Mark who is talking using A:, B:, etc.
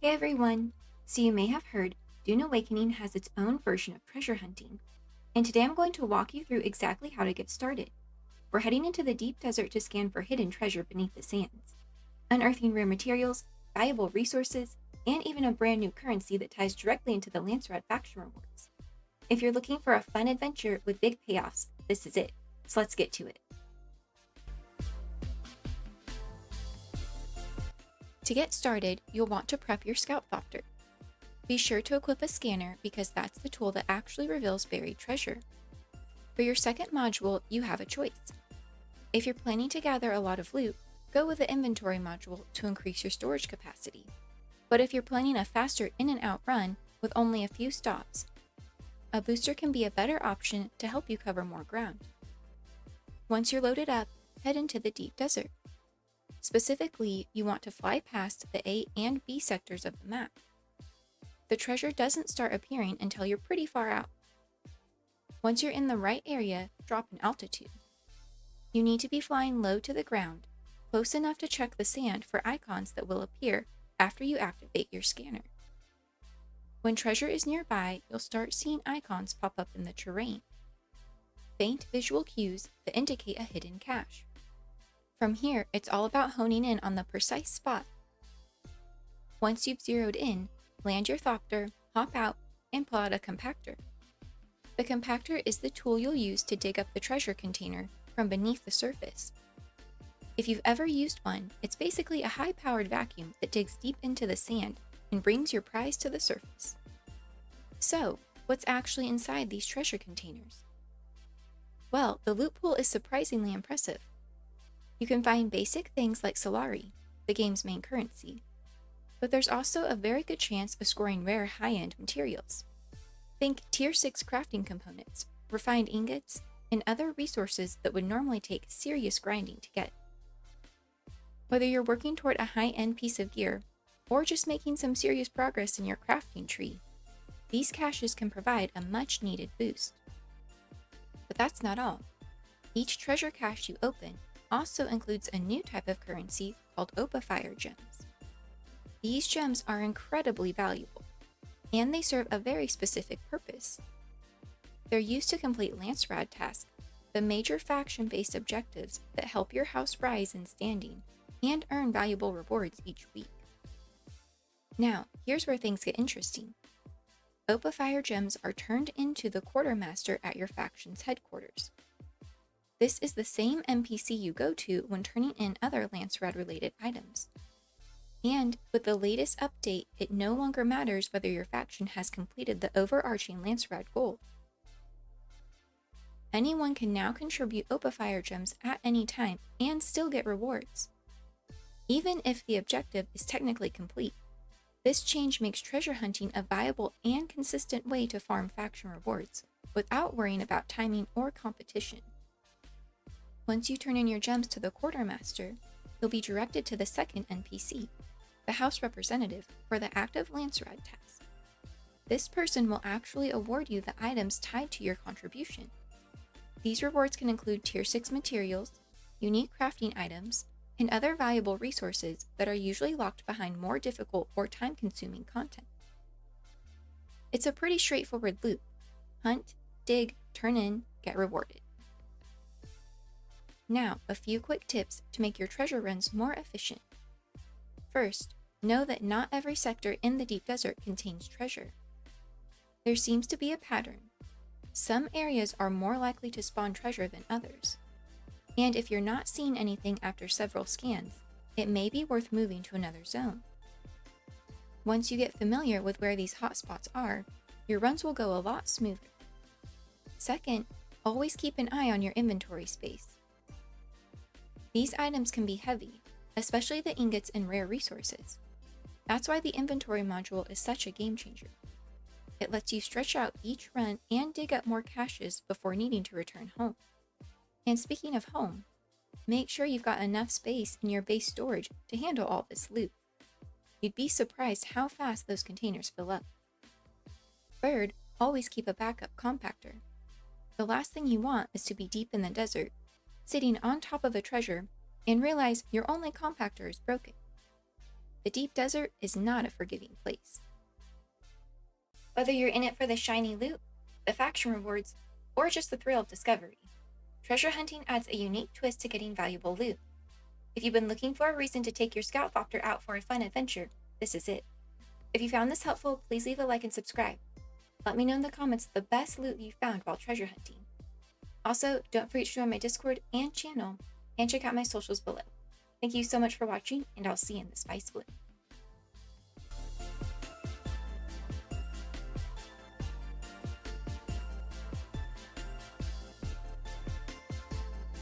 A: Hey everyone! So you may have heard Dune Awakening has its own version of treasure hunting, and today I'm going to walk you through exactly how to get started. We're heading into the deep desert to scan for hidden treasure beneath the sands, unearthing rare materials, valuable resources, and even a brand new currency that ties directly into the Landsraad faction rewards. If you're looking for a fun adventure with big payoffs, this is it. So let's get to it. To get started, you'll want to prep your scout thopter. Be sure to equip a scanner because that's the tool that actually reveals buried treasure. For your second module, you have a choice. If you're planning to gather a lot of loot, go with the inventory module to increase your storage capacity. But if you're planning a faster in and out run with only a few stops, a booster can be a better option to help you cover more ground. Once you're loaded up, head into the deep desert. Specifically, you want to fly past the A and B sectors of the map. The treasure doesn't start appearing until you're pretty far out. Once you're in the right area, drop in altitude. You need to be flying low to the ground, close enough to check the sand for icons that will appear after you activate your scanner. When treasure is nearby, you'll start seeing icons pop up in the terrain. Faint visual cues that indicate a hidden cache. From here, it's all about honing in on the precise spot. Once you've zeroed in, land your thopter, hop out, and pull out a compactor. The compactor is the tool you'll use to dig up the treasure container from beneath the surface. If you've ever used one, it's basically a high-powered vacuum that digs deep into the sand and brings your prize to the surface. So, what's actually inside these treasure containers? Well, the loot pool is surprisingly impressive. You can find basic things like Solari, the game's main currency, but there's also a very good chance of scoring rare high-end materials. Think Tier 6 crafting components, refined ingots, and other resources that would normally take serious grinding to get. Whether you're working toward a high-end piece of gear, or just making some serious progress in your crafting tree, these caches can provide a much-needed boost. But that's not all. Each treasure cache you open also includes a new type of currency called Opafire Gems. These gems are incredibly valuable, and they serve a very specific purpose. They're used to complete Landsraad tasks, the major faction-based objectives that help your house rise in standing and earn valuable rewards each week. Now, here's where things get interesting. Opafire Gems are turned into the quartermaster at your faction's headquarters. This is the same NPC you go to when turning in other Landsraad-related items. And with the latest update, it no longer matters whether your faction has completed the overarching Landsraad goal. Anyone can now contribute Opafire Gems at any time and still get rewards. Even if the objective is technically complete, this change makes treasure hunting a viable and consistent way to farm faction rewards without worrying about timing or competition. Once you turn in your gems to the quartermaster, you'll be directed to the second NPC, the house representative, for the active Landsraad task. This person will actually award you the items tied to your contribution. These rewards can include Tier 6 materials, unique crafting items, and other valuable resources that are usually locked behind more difficult or time-consuming content. It's a pretty straightforward loop. Hunt, dig, turn in, get rewarded. Now, a few quick tips to make your treasure runs more efficient. First, know that not every sector in the deep desert contains treasure. There seems to be a pattern. Some areas are more likely to spawn treasure than others. And if you're not seeing anything after several scans, it may be worth moving to another zone. Once you get familiar with where these hotspots are, your runs will go a lot smoother. Second, always keep an eye on your inventory space. These items can be heavy, especially the ingots and rare resources. That's why the inventory module is such a game changer. It lets you stretch out each run and dig up more caches before needing to return home. And speaking of home, make sure you've got enough space in your base storage to handle all this loot. You'd be surprised how fast those containers fill up. Third, always keep a backup compactor. The last thing you want is to be deep in the desert, sitting on top of a treasure, and realize your only compactor is broken. The deep desert is not a forgiving place. Whether you're in it for the shiny loot, the faction rewards, or just the thrill of discovery, treasure hunting adds a unique twist to getting valuable loot. If you've been looking for a reason to take your scout thopter out for a fun adventure, this is it. If you found this helpful, please leave a like and subscribe. Let me know in the comments the best loot you found while treasure hunting. Also, don't forget to join my Discord and channel, and check out my socials below. Thank you so much for watching, and I'll see you in the Spice Blue.